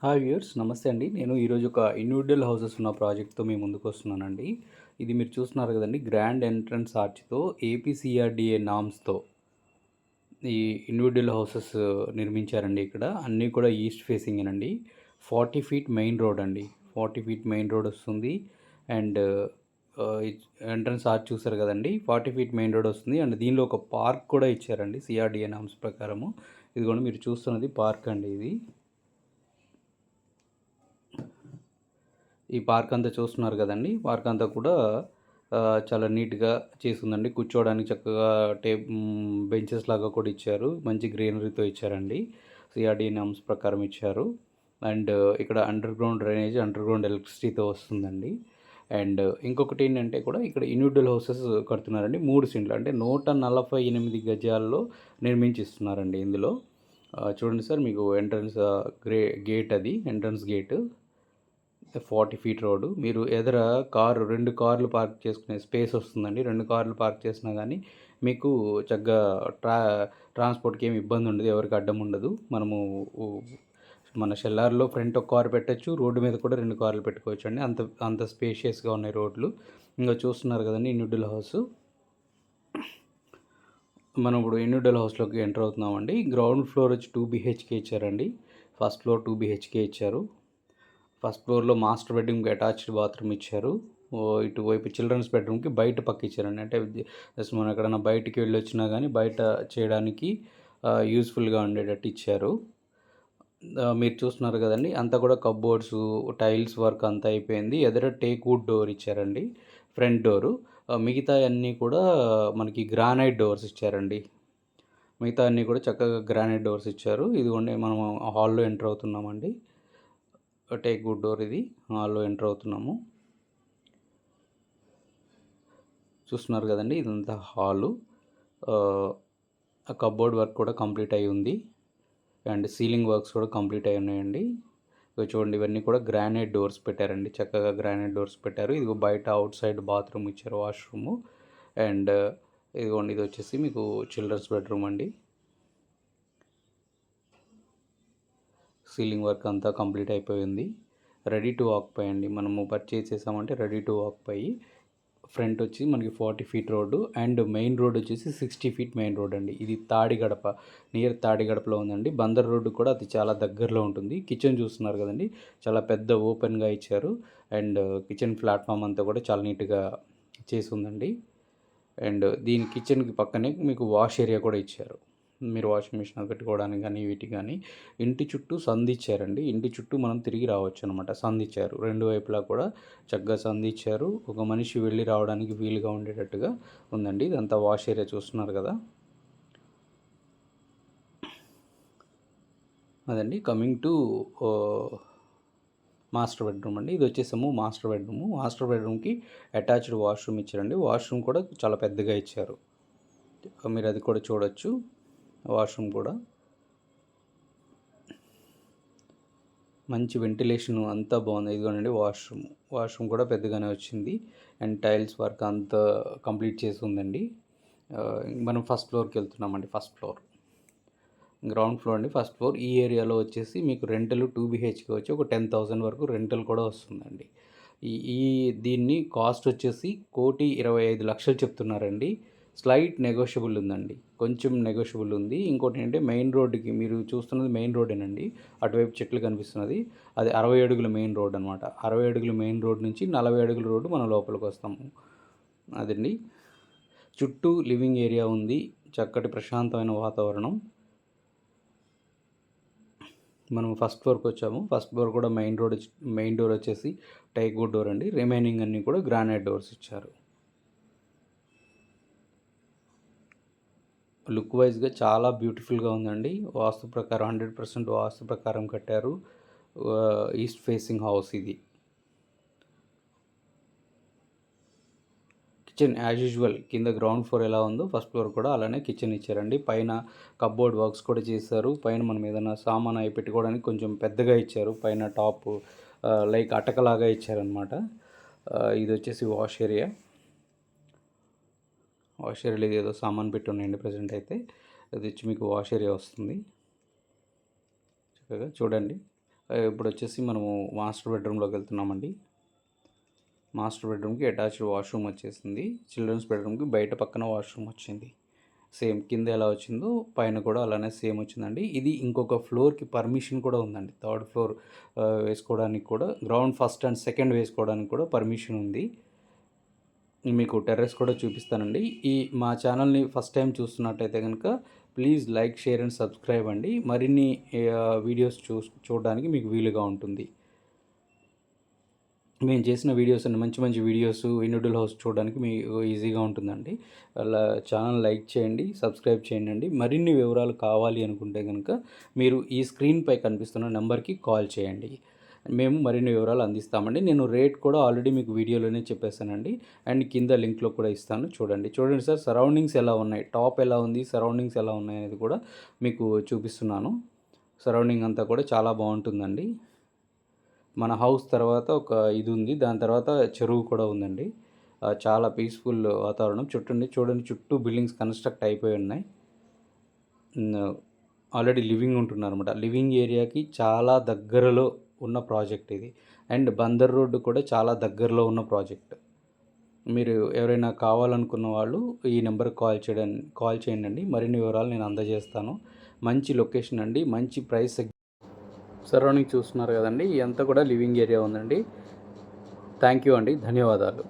Hi viewers నమస్తే అండి. నేను ఈరోజు ఒక ఇండివిడ్యువల్ హౌసెస్ ఉన్న ప్రాజెక్ట్‌తో మీ ముందుకు వస్తున్నానండి. ఇది మీరు చూస్తున్నారు కదండీ! గ్రాండ్ ఎంట్రన్స్ ఆర్చ్‌తో ఏపీసీఆర్‌డీఏ నార్మ్స్‌తో ఈ ఇండివిడ్యువల్ హౌసెస్ నిర్మించారండి ఇక్కడ. అన్నీ కూడా ఈస్ట్ ఫేసింగేనండి. 40 ఫీట్ మెయిన్ రోడ్ అండి. 40 ఫీట్ మెయిన్ రోడ్ వస్తుంది. అండ్ ఆహ్, ఎంట్రన్స్ ఆర్చ్ చూసారు కదండీ! 40 ఫీట్ మెయిన్ రోడ్ వస్తుంది. అండ్ దీనిలో ఒక పార్క్ కూడా ఇచ్చారండి సీఆర్‌డీఏ నార్మ్స్ ప్రకారము. ఇదిగోండి మీరు చూస్తున్నది పార్క్ అండి ఇది. ఈ పార్క్ అంతా చూస్తున్నారు కదండీ! పార్క్ అంతా కూడా చాలా నీట్‌గా చేసుందండి. కూర్చోవడానికి చక్కగా బెంచెస్ లాగా కూడా ఇచ్చారు. మంచి గ్రీనరీతో ఇచ్చారండి. సీఆర్‌డీ నార్మ్స్ ప్రకారం ఇచ్చారు. అండ్ ఇక్కడ underground drainage, underground ఎలక్ట్రిసిటీతో వస్తుందండి. అండ్ ఇంకొకటి ఏంటంటే కూడా ఇక్కడ ఇండివిడ్యువల్ హౌసెస్ కడుతున్నారండి. 3 సెంట్లు అంటే 148 గజాల్లో నిర్మించి ఇస్తున్నారండి ఇందులో. చూడండి సార్ మీకు ఎంట్రన్స్ గేట్ అది ఎంట్రన్స్ గేటు. 40 feet road. మీరు ఎదర 2 కార్లు పార్క్ చేసుకునే స్పేస్ వస్తుందండి. 2 కార్లు పార్క్ చేసినా గానీ మీకు చక్కగా ట్రాన్స్‌పోర్ట్‌కి ఏమి ఇబ్బంది ఉండదు. ఎవరికి అడ్డం ఉండదు. మనము ఉ మన షెల్లార్‌లో ఫ్రంట్ ఒక కార్ పెట్టొచ్చు. రోడ్డు మీద కూడా 2 కార్లు పెట్టుకోవచ్చండి. అంత అంత స్పేషియస్‌గా ఉన్నాయి రోడ్లు. ఇంగో చూస్తున్నారు కదండీ ఇండివిడ్యువల్ హౌసు. మనం ఇప్పుడు ఇండివిడ్యువల్ హౌస్‌లోకి ఎంటర్ అవుతున్నామండి. గ్రౌండ్ ఫ్లోర్ వచ్చి 2 బీహెచ్‌కే ఇచ్చారండి. ఫస్ట్ ఫ్లోర్ 2 బీహెచ్‌కే ఇచ్చారు. ఫస్ట్ ఫ్లోర్‌లో మాస్టర్ బెడ్‌రూమ్‌కి అటాచ్డ్ బాత్రూమ్ ఇచ్చారు. ఇటువైపు చిల్డ్రన్స్ బెడ్‌రూమ్‌కి బయట పక్క ఇచ్చారండి. అంటే జస్ట్ మనం ఎక్కడైనా బయటికి వెళ్ళొచ్చినా గానీ బయట చేయడానికి యూజ్‌ఫుల్‌గా ఉండేటట్టు ఇచ్చారు. మీరు చూస్తున్నారు కదండీ! అంతా కూడా కప్‌బోర్డ్సు, టైల్స్ వర్క్ అంతా అయిపోయింది. ఎదర టేక్ వుడ్ డోర్ ఇచ్చారండి. Front door. మిగతాయన్నీ కూడా మనకి గ్రానైట్ డోర్స్ ఇచ్చారండి. మిగతా అన్నీ కూడా చక్కగా గ్రానైట్ డోర్స్ ఇచ్చారు. ఇదిగోండి మనం హాల్‌లో ఎంటర్ అవుతున్నామండి. టేక్ వుడ్ డోర్ ఇది. హాల్‌లో ఎంటర్ అవుతున్నాము. చూస్తున్నారు కదండీ! ఇదంతా హాలు. కప్‌బోర్డ్ వర్క్ కూడా కంప్లీట్ అయ్యి ఉంది. అండ్ సీలింగ్ వర్క్స్ కూడా కంప్లీట్ అయ్యి ఉన్నాయండి. ఇగో చూడండి ఇవన్నీ కూడా గ్రానైట్ డోర్స్ పెట్టారండి. చక్కగా గ్రానైట్ డోర్స్ పెట్టారు. ఇదిగో బయట ఔట్ సైడ్ బాత్రూమ్ ఇచ్చారు వాష్‌రూము. అండ్ ఇదిగోండి ఇది వచ్చేసి మీకు చిల్డ్రన్స్ బెడ్‌రూమ్ అండి. సీలింగ్ వర్క్ అంతా కంప్లీట్ అయిపోయింది. రెడీ టు ఆక్యుపై అండి. మనము పర్చేజ్ చేసామంటే రెడీ టు ఆక్యుపై. ఫ్రంట్ వచ్చి మనకి 40 feet road and main road వచ్చేసి 60 ఫీట్ మెయిన్ రోడ్ అండి. ఇది తాడిగడప, నియర్ తాడిగడపలో ఉందండి. బందర్ రోడ్డు కూడా అది చాలా దగ్గరలో ఉంటుంది. కిచెన్ చూస్తున్నారు కదండీ! చాలా పెద్ద ఓపెన్‌గా ఇచ్చారు. అండ్ కిచెన్ ప్లాట్‌ఫామ్ అంతా కూడా చాలా నీట్‌గా చేసి ఉందండి. అండ్ దీని కిచెన్‌కి పక్కనే మీకు వాష్ ఏరియా కూడా ఇచ్చారు. మీరు వాషింగ్ మిషన్ పెట్టుకోవడానికి కానీ వీటికి కానీ ఇంటి చుట్టూ సందిచ్చారండి. ఇంటి చుట్టూ మనం తిరిగి రావచ్చనమాట. సందిచ్చారు. 2 వైపులా కూడా చక్కగా సందిచ్చారు. ఒక మనిషి వెళ్ళి రావడానికి వీలుగా ఉండేటట్టుగా ఉందండి. ఇదంతా వాష్ ఏరియా చూస్తున్నారు కదా! అదండి కమింగ్ టు మాస్టర్ బెడ్‌రూమ్ అండి. ఇది వచ్చేసేమో మాస్టర్ బెడ్‌రూము. మాస్టర్ బెడ్‌రూమ్‌కి అటాచ్డ్ వాష్‌రూమ్ ఇచ్చారండి. వాష్‌రూమ్ కూడా చాలా పెద్దగా ఇచ్చారు. మీరు అది కూడా చూడొచ్చు. వాష్‌రూమ్ కూడా. మంచి వెంటిలేషన్ అంతా బాగుంది. ఇదిగోనండి వాష్‌రూమ్. వాష్‌రూమ్ కూడా పెద్దగానే వచ్చింది. అండ్ టైల్స్ వర్క్ అంతా కంప్లీట్ చేసి ఉందండి. మనం ఫస్ట్ ఫ్లోర్‌కి వెళ్తున్నామండి. First floor. గ్రౌండ్ ఫ్లోర్ అండి. First floor. ఈ ఏరియాలో వచ్చేసి మీకు రెంటల్ 2 బీహెచ్‌కే వచ్చి ఒక 10,000 వరకు రెంటల్ కూడా వస్తుందండి. ఈ ఈ దీన్ని కాస్ట్ వచ్చేసి 1,25,00,000 చెప్తున్నారండి. స్లైట్ నెగోషియబుల్ ఉందండి. కొంచెం నెగోషియబుల్ ఉంది. ఇంకోటి ఏంటంటే మెయిన్ రోడ్డుకి మీరు చూస్తున్నది మెయిన్ రోడ్డేనండి. అటువైపు చెట్లు కనిపిస్తున్నది. అది 60 అడుగుల మెయిన్ రోడ్ అనమాట. 60 అడుగుల మెయిన్ రోడ్ నుంచి 40 అడుగుల రోడ్డు మనం లోపలికి వస్తాము. అదండి. చుట్టూ లివింగ్ ఏరియా ఉంది. చక్కటి ప్రశాంతమైన వాతావరణం. మనం ఫస్ట్ ఫ్లోర్‌కి వచ్చాము. ఫస్ట్ ఫ్లోర్ కూడా మెయిన్ డోర్ వచ్చేసి టేక్ వుడ్ డోర్ అండి. రిమైనింగ్ అన్నీ కూడా గ్రానైట్ డోర్స్ ఇచ్చారు. లుక్ వైజ్‌గా చాలా బ్యూటిఫుల్‌గా ఉందండి. వాస్తు ప్రకారం 100% వాస్తు ప్రకారం కట్టారు. ఈస్ట్ ఫేసింగ్ హౌస్ ఇది. కిచెన్ యాజ్ యూజువల్ కింద గ్రౌండ్ ఫ్లోర్ ఎలా ఉందో ఫస్ట్ ఫ్లోర్ కూడా అలానే కిచెన్ ఇచ్చారండి. పైన కప్‌బోర్డ్ వర్క్స్ కూడా చేశారు. పైన మనం ఏదైనా సామాను అవి పెట్టుకోవడానికి కొంచెం పెద్దగా ఇచ్చారు. పైన టాప్ లైక్ అటకలాగా ఇచ్చారనమాట. ఇదొచ్చేసి వాష్ ఏరియా. వాష్ ఏరియాలో ఏదో సామాను పెట్టి ఉన్నాయండి ప్రెజెంట్ అయితే. అది వచ్చి మీకు వాష్ ఏరియా వస్తుంది. చక్కగా చూడండి. ఇప్పుడు వచ్చేసి మనము మాస్టర్ బెడ్రూమ్లోకి వెళ్తున్నామండి. మాస్టర్ బెడ్రూమ్కి అటాచ్డ్ వాష్రూమ్ వచ్చేసింది. చిల్డ్రన్స్ బెడ్రూమ్కి బయట పక్కన వాష్రూమ్ వచ్చింది. సేమ్ కింద ఎలా వచ్చిందో పైన కూడా అలానే సేమ్ వచ్చిందండి. ఇది ఇంకొక ఫ్లోర్కి పర్మిషన్ కూడా ఉందండి. థర్డ్ ఫ్లోర్ వేసుకోవడానికి కూడా, గ్రౌండ్ ఫస్ట్ అండ్ సెకండ్ వేసుకోవడానికి కూడా పర్మిషన్ ఉంది. మీకు టెర్రస్ కూడా చూపిస్తానండి. మా ఛానల్ని ఫస్ట్ టైం చూస్తున్నట్టయితే కనుక please like, share and subscribe అండి. మరిన్ని వీడియోస్ చూడడానికి మీకు వీలుగా ఉంటుంది. మేము చేసిన వీడియోస్ అండి, మంచి మంచి వీడియోస్ ఇండివిజువల్ హౌస్ చూడడానికి మీకు ఈజీగా ఉంటుందండి. అలా ఛానల్ లైక్ చేయండి, సబ్స్క్రైబ్ చేయండి. మరిన్ని వివరాలు కావాలి అనుకుంటే కనుక మీరు ఈ స్క్రీన్పై కనిపిస్తున్న నెంబర్కి కాల్ చేయండి. మేము మరిన్ని వివరాలు అందిస్తామండి. నేను రేట్ కూడా ఆల్రెడీ మీకు వీడియోలోనే చెప్పేశానండి. అండ్ కింద లింక్లో కూడా ఇస్తాను, చూడండి సార్. సరౌండింగ్స్ ఎలా ఉన్నాయి, టాప్ ఎలా ఉంది, సరౌండింగ్స్ ఎలా ఉన్నాయి అనేది కూడా మీకు చూపిస్తున్నాను. సరౌండింగ్ అంతా కూడా చాలా బాగుంటుందండి. మన హౌస్ తర్వాత ఒక ఇది ఉంది, దాని తర్వాత చెరువు కూడా ఉందండి. చాలా పీస్ఫుల్ వాతావరణం. చూడండి చుట్టూ బిల్డింగ్స్ కన్స్ట్రక్ట్ అయిపోయి ఉన్నాయి. Already living ఉంటున్నారన్నమాట. లివింగ్ ఏరియాకి చాలా దగ్గరలో ఉన్న ప్రాజెక్ట్ ఇది. అండ్ బందర్ రోడ్డు కూడా చాలా దగ్గరలో ఉన్న ప్రాజెక్ట్. మీరు ఎవరైనా కావాలనుకున్న వాళ్ళు ఈ నెంబర్కి కాల్ చేయండి. మరిన్ని వివరాలు నేను అందజేస్తాను. మంచి లొకేషన్ అండి, మంచి ప్రైస్. సరౌండింగ్ చూస్తున్నారు కదండి, ఇదంతా కూడా లివింగ్ ఏరియా ఉందండి. థ్యాంక్ యూ అండి, ధన్యవాదాలు.